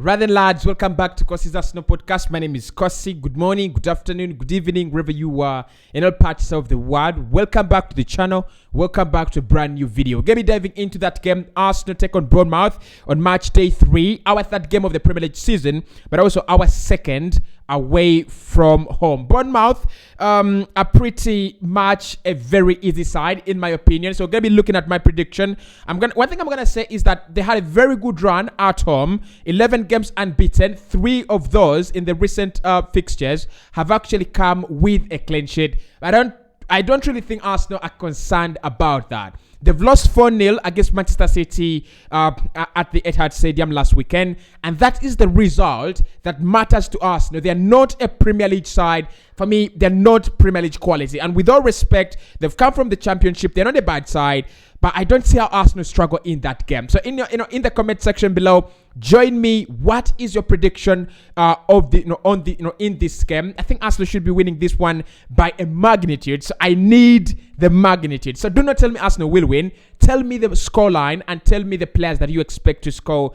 Rather lads, welcome back to Cossy's Arsenal podcast. My name is Cossy. Good morning, good afternoon, good evening, wherever you are in all parts of the world. Welcome back to the channel. Welcome back to a brand new video. We're going to be diving into that game, Arsenal take on Bournemouth on match day 3. Our third game of the Premier League season, but also our second away from home. Bournemouth are pretty much a very easy side in my opinion. So we're going to be looking at my prediction. One thing I'm going to say is that they had a very good run at home. 11 games unbeaten. 3 of those in the recent fixtures have actually come with a clean sheet. I don't really think Arsenal are concerned about that. They've lost 4-0 against Manchester City at the Etihad Stadium last weekend. And that is the result that matters to Arsenal. They are not a Premier League side. For me, they're not Premier League quality. And with all respect, they've come from the Championship. They're not a bad side. But I don't see how Arsenal struggle in that game. So in the comment section below, join me. What is your prediction in this game? I think Arsenal should be winning this one by a magnitude. So I need the magnitude. So do not tell me Arsenal will win. Tell me the scoreline and tell me the players that you expect to score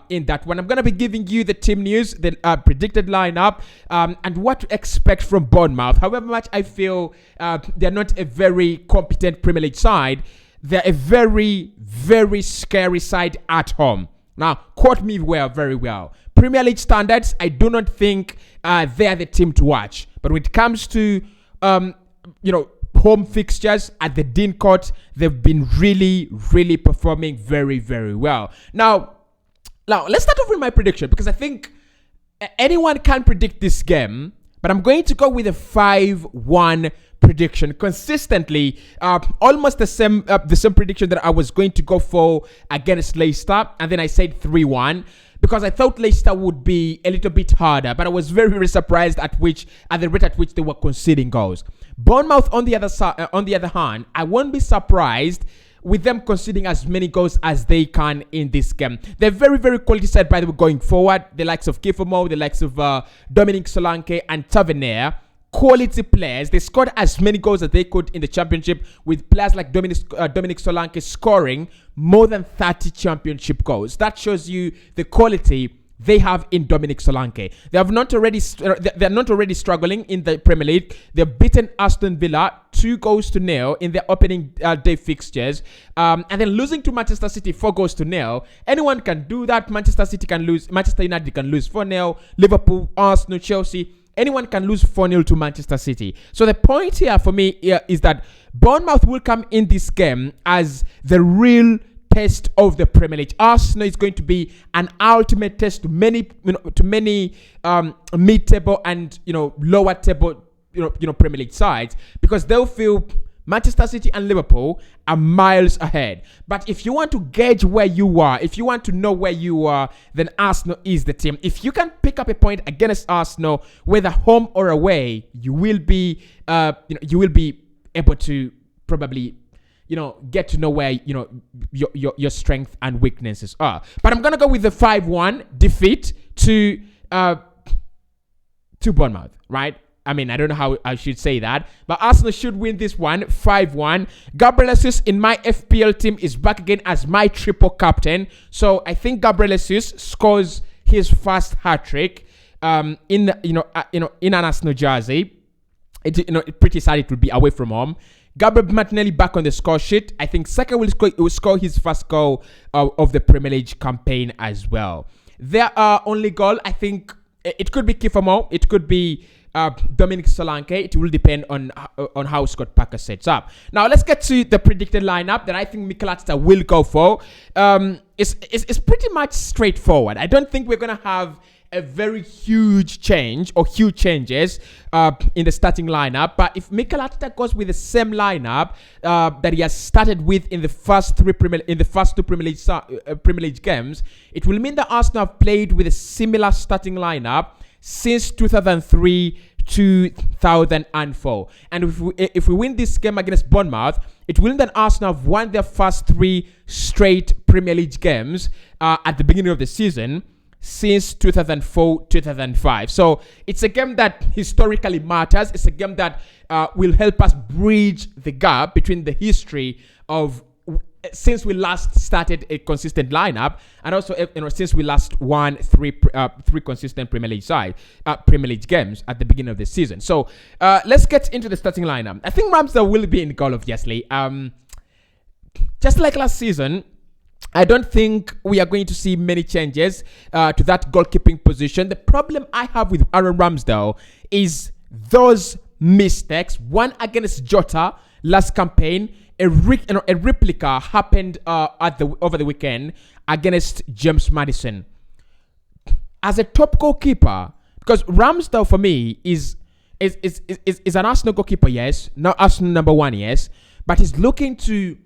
in that one. I'm going to be giving you the team news, the predicted lineup, and what to expect from Bournemouth. However much I feel they're not a very competent Premier League side, they're a very, very scary side at home. Now, quote me very well. Premier League standards, I do not think they're the team to watch. But when it comes to, home fixtures at the Dean Court, they've been really, really performing very, very well. Now, let's start off with my prediction because I think anyone can predict this game. But I'm going to go with a 5-1 prediction consistently, almost the same prediction that I was going to go for against Leicester, and then I said 3-1 because I thought Leicester would be a little bit harder, but I was very, very surprised at the rate at which they were conceding goals. Bournemouth, on the other hand, I won't be surprised with them conceding as many goals as they can in this game. They're very, very quality side, by the way, going forward. The likes of Kifamo, the likes of Dominic Solanke and Tavernier. Quality players. They scored as many goals as they could in the Championship, with players like Dominic Solanke scoring more than 30 Championship goals. That shows you the quality they have in Dominic Solanke. They're not already struggling in the Premier League. They've beaten Aston Villa 2-0 in their opening day fixtures, and then losing to Manchester City 4-0. Anyone can do that. Manchester City can lose. Manchester United can lose 4-0. Liverpool, Arsenal, Chelsea. Anyone can lose 4-0 to Manchester City. So the point here for me is that Bournemouth will come in this game as the real test of the Premier League. Arsenal is going to be an ultimate test to many mid-table and lower table Premier League sides, because they'll feel Manchester City and Liverpool are miles ahead. But if you want to gauge where you are, if you want to know where you are, then Arsenal is the team. If you can pick up a point against Arsenal, whether home or away, you will be able to probably get to know where your strength and weaknesses are. But I'm gonna go with the 5-1 defeat to Bournemouth, right? I mean, I don't know how I should say that, but Arsenal should win this one 5-1. Gabriel Jesus in my FPL team is back again as my triple captain. So I think Gabriel Jesus scores his first hat trick in an Arsenal jersey. It's pretty sad it would be away from home. Gabriel Martinelli back on the score sheet. I think Saka will score his first goal of the Premier League campaign as well. Their only goal, I think, it could be Kifamo, it could be Dominic Solanke. It will depend on how Scott Parker sets up. Now let's get to the predicted lineup that I think Mikel Arteta will go for. It's pretty much straightforward. I don't think we're gonna have a very huge change or huge changes in the starting lineup. But if Mikel Arteta goes with the same lineup that he has started with in the first two Premier League games, it will mean that Arsenal have played with a similar starting lineup since 2003-2004. And if we win this game against Bournemouth, it will mean that Arsenal have won their first 3 straight Premier League games at the beginning of the season since 2004-2005. So it's a game that historically matters. It's a game that will help us bridge the gap between the history of since we last started a consistent lineup, and also since we last won three consistent Premier League games at the beginning of the season. So let's get into the starting lineup. I think Ramsdale will be in goal, obviously. Just like last season, I don't think we are going to see many changes to that goalkeeping position. The problem I have with Aaron Ramsdale is those mistakes. One against Jota last campaign. A replica happened over the weekend against James Maddison. As a top goalkeeper, because Ramsdale for me is an Arsenal goalkeeper, yes, not Arsenal number one, yes, but he's looking to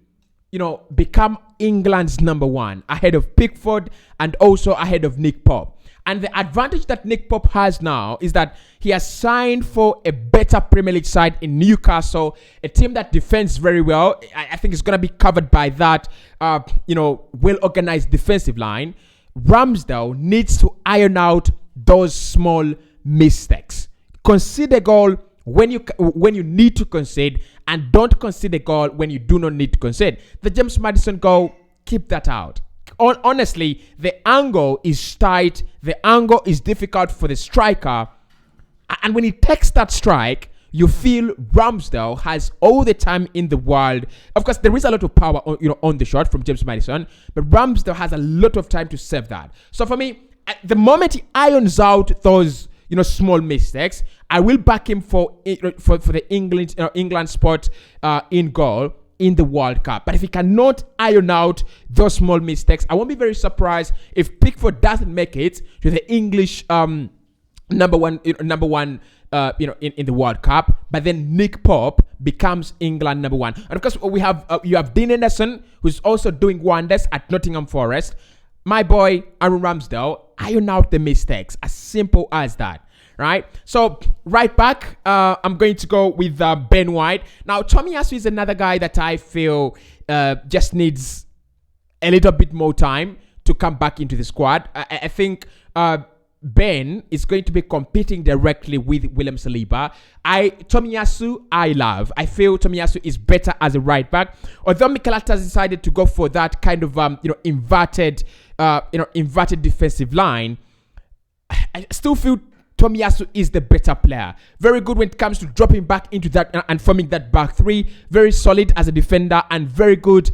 become England's number one ahead of Pickford and also ahead of Nick Pope. And the advantage that Nick Pope has now is that he has signed for a better Premier League side in Newcastle, a team that defends very well. I think it's going to be covered by that, well-organized defensive line. Ramsdale needs to iron out those small mistakes. Concede a goal when you need to concede, and don't concede a goal when you do not need to concede. The James Maddison goal, keep that out. Honestly, the angle is tight. The angle is difficult for the striker. And when he takes that strike, you feel Ramsdale has all the time in the world. Of course, there is a lot of power on the shot from James Maddison, but Ramsdale has a lot of time to save that. So for me, the moment he irons out those small mistakes, I will back him for the England spot in goal in the World Cup. But if he cannot iron out those small mistakes, I won't be very surprised if Pickford doesn't make it to the English number one in the World Cup. But then Nick Pope becomes England number one. And of course, you have Dean Henderson, who's also doing wonders at Nottingham Forest. My boy Aaron Ramsdale, iron out the mistakes. As simple as that. Right, so right back, I'm going to go with Ben White. Now, Tomiyasu is another guy that I feel just needs a little bit more time to come back into the squad. I think Ben is going to be competing directly with William Saliba. Tomiyasu, I love. I feel Tomiyasu is better as a right back. Although Mikel Arteta has decided to go for that kind of inverted defensive line, I still feel Tomiyasu is the better player. Very good when it comes to dropping back into that and forming that back three. Very solid as a defender and very good,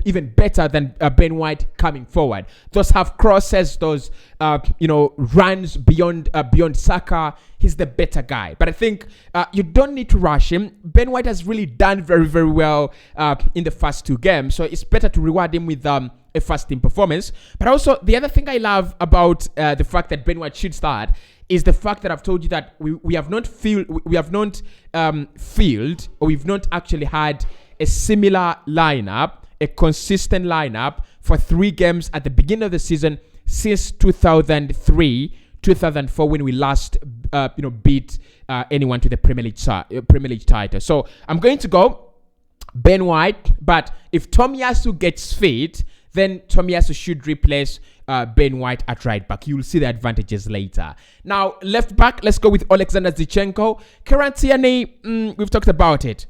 even better than Ben White coming forward. Those have crosses, those runs beyond Saka. He's the better guy. But I think you don't need to rush him. Ben White has really done very, very well in the first two games, so it's better to reward him with a first team performance. But also the other thing I love about the fact that Ben White should start is the fact that I've told you that we've not actually had a similar lineup, a consistent lineup for 3 games at the beginning of the season since 2003, 2004 when we last beat anyone to the Premier League title. So I'm going to go Ben White, but if Tomiyasu gets fit, then Tomiyasu should replace Ben White at right back. You'll see the advantages later. Now, left back, let's go with Alexander Zinchenko. Kieran Tierney, we've talked about it.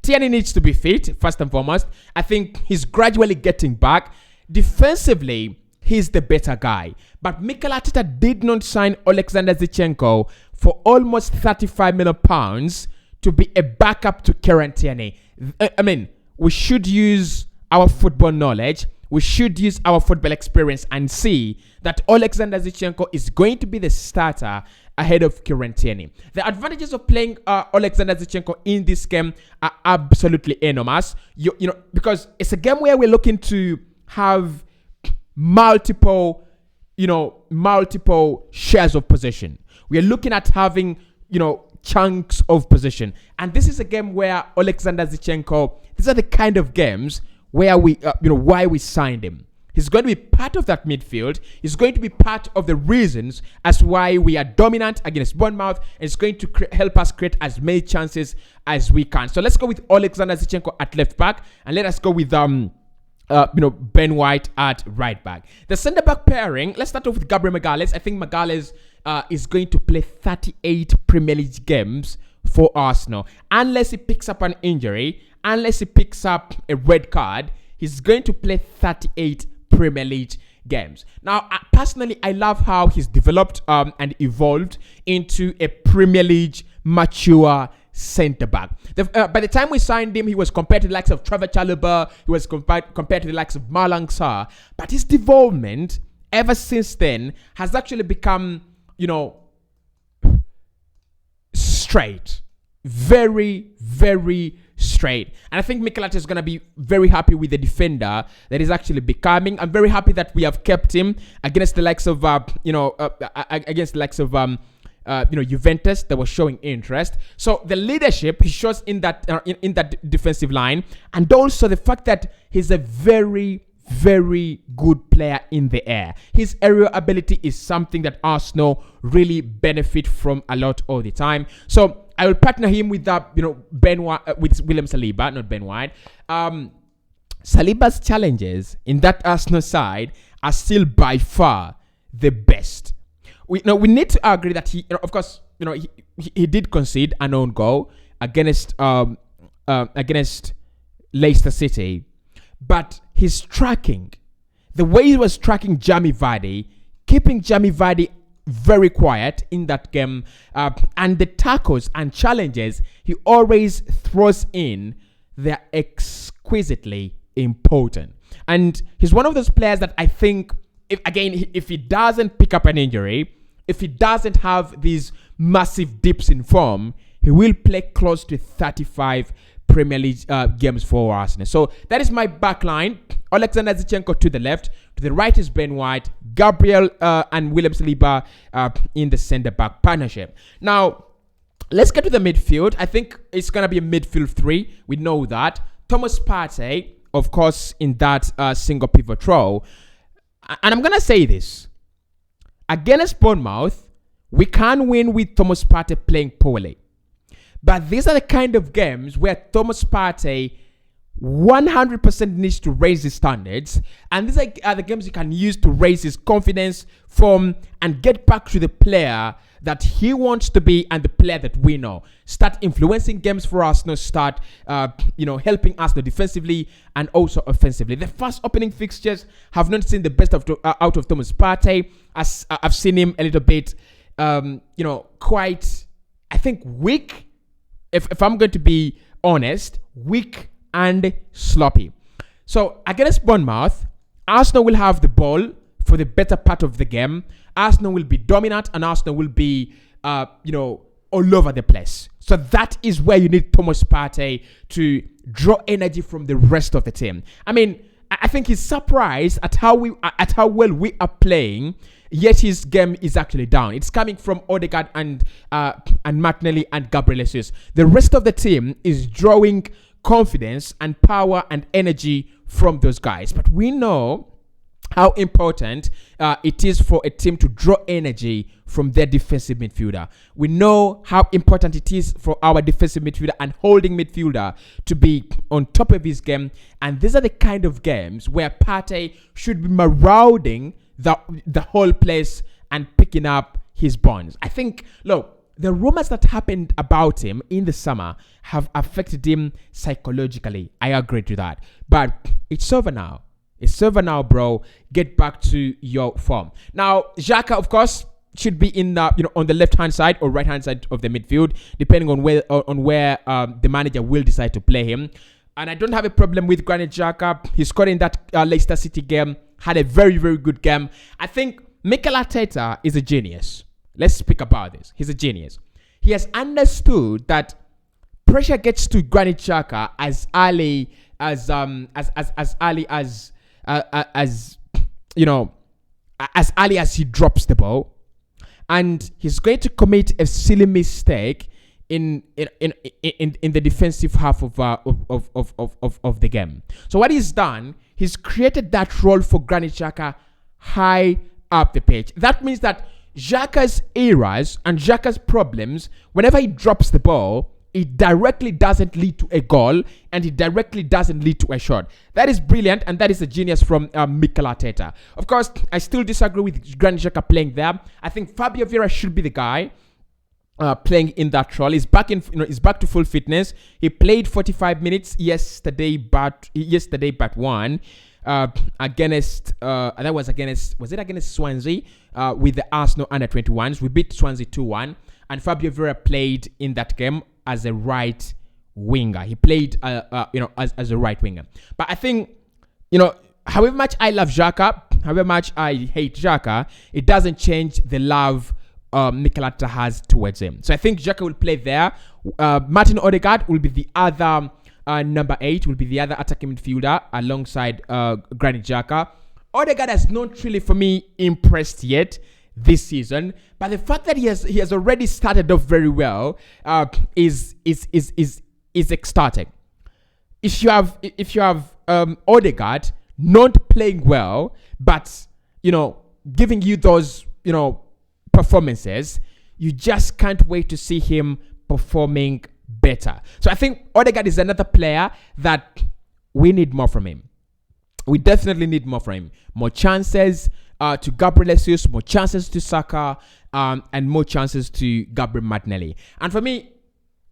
Tierney needs to be fit, first and foremost. I think he's gradually getting back. Defensively, he's the better guy. But Mikel Arteta did not sign Alexander Zinchenko for almost £35 million to be a backup to Kieran Tierney. I mean, we should use our football knowledge, we should use our football experience and see that Alexander Zinchenko is going to be the starter ahead of Kieran Tierney. The advantages of playing Alexander Zinchenko in this game are absolutely enormous. Because it's a game where we're looking to have multiple shares of possession. We are looking at having, chunks of possession. And this is a game where Alexander Zinchenko, these are the kind of games where why we signed him. He's going to be part of that midfield. He's going to be part of the reasons as why we are dominant against Bournemouth. And it's going to help us create as many chances as we can. So let's go with Alexander Zinchenko at left back, and let us go with Ben White at right back. The centre back pairing. Let's start off with Gabriel Magalhaes. I think Magalhaes is going to play 38 Premier League games for Arsenal, unless he picks up an injury. unless he picks up a red card, he's going to play 38 Premier League games. Now, personally, I love how he's developed and evolved into a Premier League mature centre back. By the time we signed him, he was compared to the likes of Trevor Chalobah. He was compared to the likes of Malang Sarr. But his development ever since then has actually become, straight. Very, very straight. And I think Mikel Arteta is going to be very happy with the defender that is actually becoming. I'm very happy that we have kept him against the likes of, Juventus that was showing interest. So the leadership he shows in that defensive line, and also the fact that he's a very, very good player in the air. His aerial ability is something that Arsenal really benefit from a lot all the time. So I will partner him with Ben White, with William Saliba, not Ben White. Saliba's challenges in that Arsenal side are still by far the best. We need to agree that he did concede an own goal against Leicester City, but his tracking, the way he was tracking Jamie Vardy, keeping Jamie Vardy very quiet in that game, and the tackles and challenges he always throws in, they're exquisitely important. And he's one of those players that I think, if he doesn't pick up an injury, if he doesn't have these massive dips in form, he will play close to 35 Premier League games for Arsenal. So that is my back line. Alexander Zinchenko to the left. To the right is Ben White, Gabriel and William Saliba in the centre-back partnership. Now, let's get to the midfield. I think it's going to be a midfield three. We know that. Thomas Partey, of course, in that single pivot role. And I'm going to say this. Against Bournemouth, we can't win with Thomas Partey playing poorly. But these are the kind of games where Thomas Partey 100% needs to raise his standards. And these are the games he can use to raise his confidence, form, and get back to the player that he wants to be and the player that we know. Start influencing games for Arsenal. Start, helping Arsenal defensively and also offensively. The first opening fixtures have not seen the best out of Thomas Partey. As I've seen him a little bit, quite, I think, weak. If I'm going to be honest, weak and sloppy. So against Bournemouth, Arsenal will have the ball for the better part of the game. Arsenal will be dominant and Arsenal will be, all over the place. So that is where you need Thomas Partey to draw energy from the rest of the team. I mean, I think he's surprised at how well we are playing, yet his game is actually down. It's coming from Odegaard and Martinelli and Gabriel Jesus. The rest of the team is drawing confidence and power and energy from those guys. But we know how important it is for a team to draw energy from their defensive midfielder. We know how important it is for our defensive midfielder and holding midfielder to be on top of his game. And these are the kind of games where Partey should be marauding the whole place and picking up his bonds. I think, look, the rumors that happened about him in the summer have affected him psychologically. I agree to that. But it's over now. It's over now, bro. Get back to your form. Now, Xhaka, of course, should be in the, on the left-hand side or right-hand side of the midfield, depending on where the manager will decide to play him. And I don't have a problem with Granit Xhaka. He scored in that Leicester City game. Had a very, very good game. I think Mikel Arteta is a genius. Let's speak about this. He's a genius. He has understood that pressure gets to Granit Xhaka as early as he drops the ball, and he's going to commit a silly mistake in the defensive half of the game. So what he's done, he's created that role for Granit Xhaka high up the pitch. That means that Xhaka's errors and Xhaka's problems, whenever he drops the ball, it directly doesn't lead to a goal and it directly doesn't lead to a shot. That is brilliant, and that is a genius from Mikel Arteta. Of course, I still disagree with Granit Xhaka playing there. I think Fabio Vieira should be the guy. playing in that role. He's back he's back to full fitness. He played 45 minutes yesterday, but one against was it against Swansea with the Arsenal under-21s. We beat Swansea 2-1, and Fabio Vieira played in that game as a right winger. He played as a right winger. But I think, however much I love Xhaka, however much I hate Xhaka, it doesn't change the love Mikel Arteta has towards him. So I think Xhaka will play there. Martin Odegaard will be the other number 8, will be the other attacking midfielder alongside Granit Xhaka. Odegaard has not really, for me, impressed yet this season, but the fact that he has already started off very well is ecstatic. If you have Odegaard not playing well, but giving you those performances, you just can't wait to see him performing better. So I think Odegaard is another player that we need more from him. We definitely need more from him. More chances to Gabriel Jesus, more chances to Saka, and more chances to Gabriel Martinelli. And for me,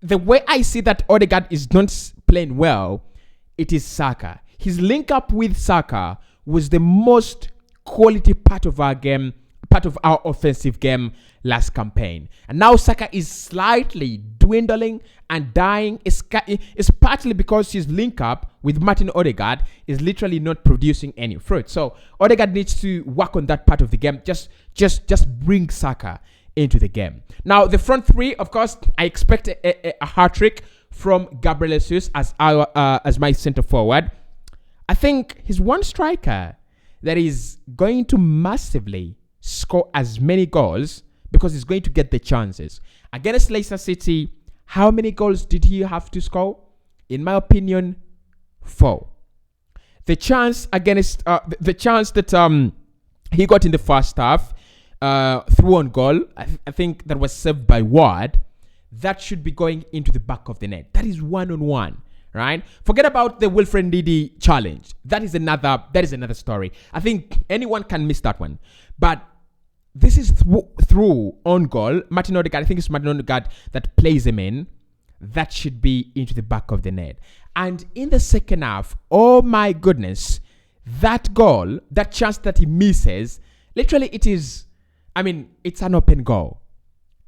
the way I see that Odegaard is not playing well, it is Saka. His link up with Saka was the most quality part of our game, part of our offensive game last campaign. And now Saka is slightly dwindling and dying. It's partly because his link up with Martin Odegaard is literally not producing any fruit. So Odegaard needs to work on that part of the game. Just bring Saka into the game. Now the front three, of course, I expect a hat-trick from Gabriel Jesus as my center forward. I think he's one striker that is going to massively score as many goals because he's going to get the chances. Against Leicester City, how many goals did he have to score? In my opinion, 4. The chance that he got in the first half through on goal, I think that was saved by Ward. That should be going into the back of the net. That is 1-on-1. Right? Forget about the Wilfred Ndidi challenge. That is another story. I think anyone can miss that one. But this is through on goal. Martin Odegaard, I think it's Martin Odegaard that plays him in. That should be into the back of the net. And in the second half, oh my goodness, that goal, that chance that he misses, literally it's an open goal.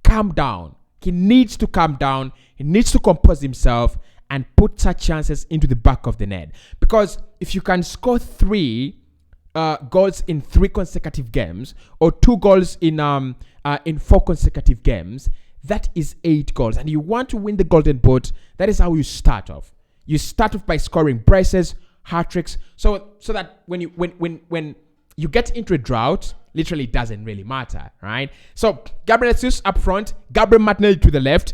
Calm down. He needs to calm down. He needs to compose himself and put such chances into the back of the net. Because if you can score 3 goals in 3 consecutive games, or 2 goals in 4 consecutive games, that is 8 goals. And you want to win the Golden Boot, that is how you start off. You start off by scoring braces, hat-tricks, so that when you get into a drought, literally doesn't really matter, right? So Gabriel Jesus up front, Gabriel Martinelli to the left.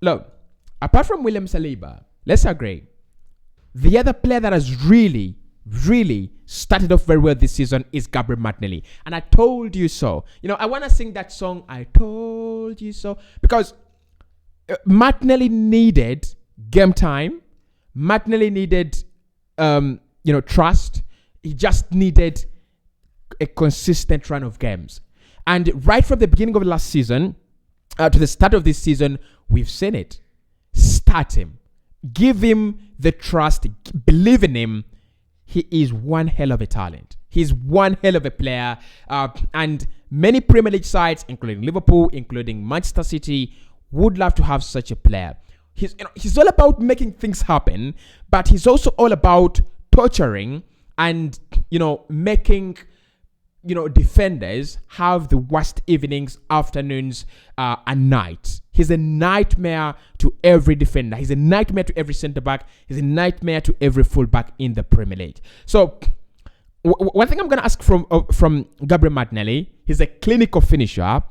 Look, apart from William Saliba, let's agree, the other player that has really started off very well this season is Gabriel Martinelli. And I told you so. I want to sing that song, I told you so, because Martinelli needed game time. Martinelli needed, trust. He just needed a consistent run of games. And right from the beginning of the last season to the start of this season, we've seen it. Start him. Give him the trust. Believe in him. He is one hell of a talent. He's one hell of a player. And many Premier League sides, including Liverpool, including Manchester City, would love to have such a player. He's all about making things happen, but he's also all about torturing and, making, defenders have the worst evenings, afternoons, and nights. He's a nightmare to every defender. He's a nightmare to every centre-back. He's a nightmare to every full-back in the Premier League. So, one thing I'm going to ask from Gabriel Martinelli, he's a clinical finisher.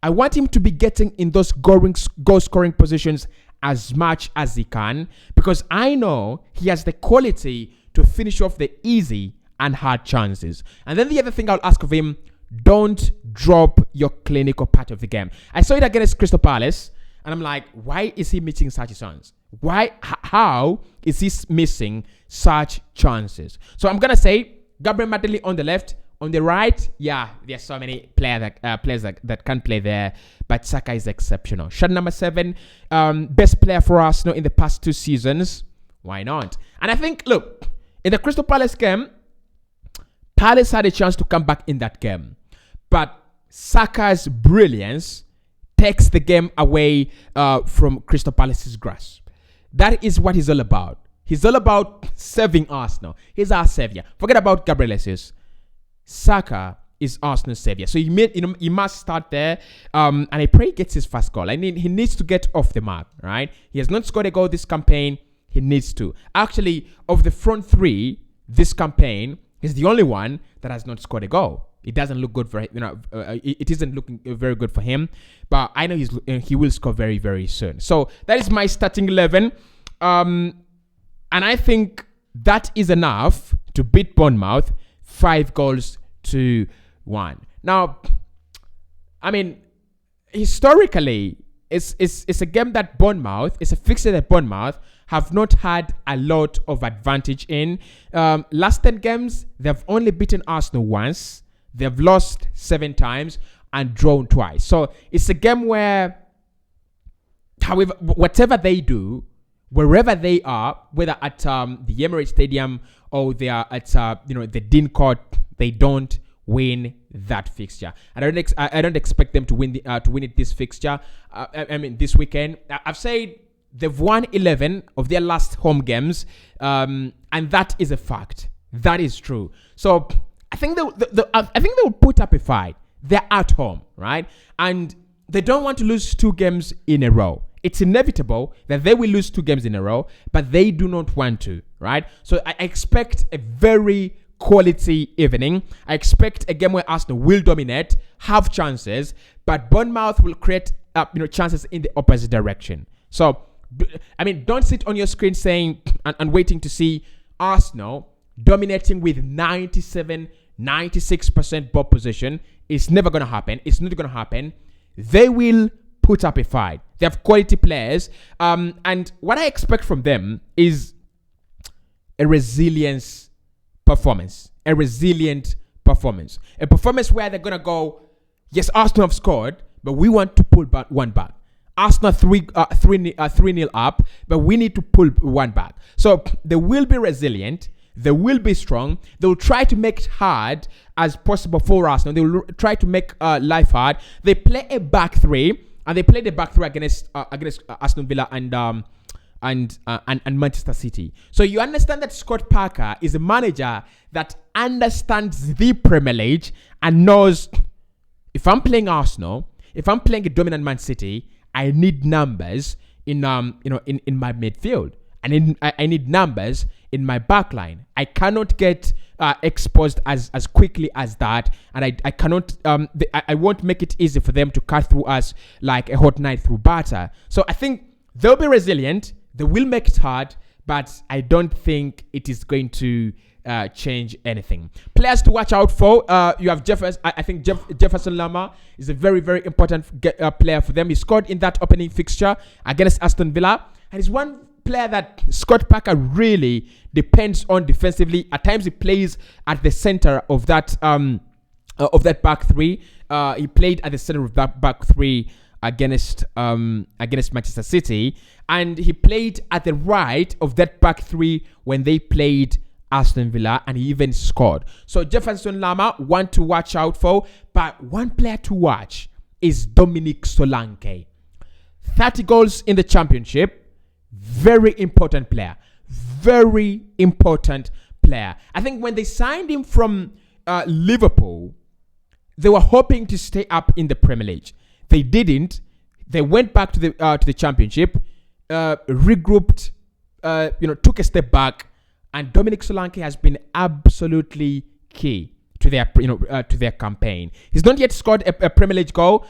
I want him to be getting in those goal-scoring positions as much as he can, because I know he has the quality to finish off the easy and hard chances. And then the other thing I'll ask of him, don't drop your clinical part of the game. I saw it against Crystal Palace, and I'm like, why is he missing such chances? How is he missing such chances? So I'm going to say Gabriel Martinelli on the left, On the right, there's so many players that can play there, but Saka is exceptional. Shot number 7, best player for Arsenal in the past 2 seasons. Why not? And I think, look, in the Crystal Palace game, Palace had a chance to come back in that game, but Saka's brilliance takes the game away from Crystal Palace's grasp. That is what he's all about. He's all about saving Arsenal. He's our savior. Forget about Gabriel Jesus. Saka is Arsenal's savior. So he must start there. And I pray he gets his first goal. He needs to get off the mark, right? He has not scored a goal this campaign. He needs to. Actually, of the front 3 this campaign, he's the only one that has not scored a goal. It doesn't look good for him. It isn't looking very good for him. But I know he will score very, very soon. So that is my starting 11. And I think that is enough to beat Bournemouth 5-1. Now, I mean, historically, it's a game that Bournemouth, it's a fixture that Bournemouth have not had a lot of advantage in. Last 10 games, they've only beaten Arsenal once. They've lost 7 times and drawn twice. So it's a game where, however, whatever they do, wherever they are, whether at the Emirates Stadium or they are at the Dean Court, they don't win that fixture. I don't expect them to win it this fixture. This weekend. I've said they've won 11 of their last home games, and that is a fact. That is true. So I think they will put up a fight. They're at home, right? And they don't want to lose 2 games in a row. It's inevitable that they will lose 2 games in a row, but they do not want to, right? So I expect a very quality evening. I expect a game where Arsenal will dominate, have chances, but Bournemouth will create chances in the opposite direction. So, don't sit on your screen saying and waiting to see Arsenal dominating with 97, 96% ball position. It's never going to happen. It's not going to happen. They will put up a fight. They have quality players. And what I expect from them is a resilient performance. A performance where they're going to go, yes, Arsenal have scored, but we want to pull one back. Arsenal 3-0 up, but we need to pull one back. So they will be resilient. They will be strong. They will try to make it hard as possible for Arsenal. They will try to make life hard. They play a back 3, and they played the back 3 against Aston Villa and Manchester City. So you understand that Scott Parker is a manager that understands the Premier League and knows, if I'm playing Arsenal, if I'm playing a dominant Man City, I need numbers in my midfield. I need numbers in my backline. I cannot get exposed as quickly as that, and I cannot. I won't make it easy for them to cut through us like a hot knife through butter. So I think they'll be resilient. They will make it hard, but I don't think it is going to change anything. Players to watch out for. You have Jefferson. I think Jefferson Lerma is a very, very important player for them. He scored in that opening fixture against Aston Villa, and he's one player that Scott Parker really depends on defensively. At times he plays at the center of that back 3. He played at the center of that back 3 against Manchester City, and he played at the right of that back 3 when they played Aston Villa, and he even scored. So Jefferson Lerma, one to watch out for, but one player to watch is Dominic Solanke. 30 goals in the championship. Very important player. Very important player. I think when they signed him from Liverpool, they were hoping to stay up in the Premier League. They didn't. They went back to the championship, regrouped, took a step back, and Dominic Solanke has been absolutely key to their campaign. He's not yet scored a Premier League goal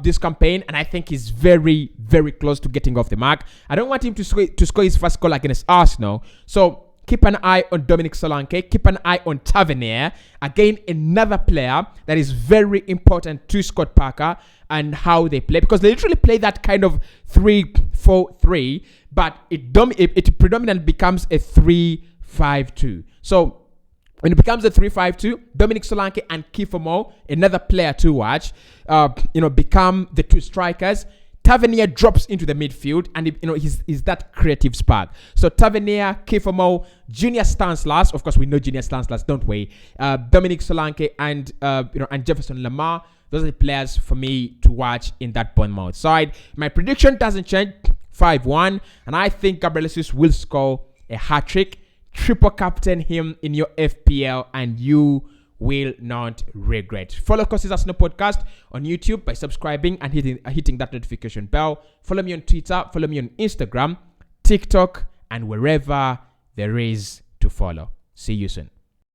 this campaign, and I think he's very, very close to getting off the mark. I don't want him to score his first goal against Arsenal. So keep an eye on Dominic Solanke. Keep an eye on Tavernier. Again, another player that is very important to Scott Parker and how they play, because they literally play that kind of 3-4-3, but it predominantly becomes a 3-5-2. So When it becomes a 3-5-2, Dominic Solanke and Kiefer Moore, another player to watch, become the two strikers. Tavernier drops into the midfield, and he's that creative spark. So Tavernier, Kiefer Moore, Junior Stanislas, of course we know Junior Stanislas, don't we? Dominic Solanke and and Jefferson Lamar. Those are the players for me to watch in that Bournemouth side. My prediction doesn't change, 5-1, and I think Gabriel Jesus will score a hat-trick. Triple captain him in your FPL, and you will not regret. Follow Cossy's Arsenal podcast on YouTube by subscribing and hitting that notification bell. Follow me on Twitter, follow me on Instagram, TikTok, and wherever there is to follow. See you soon.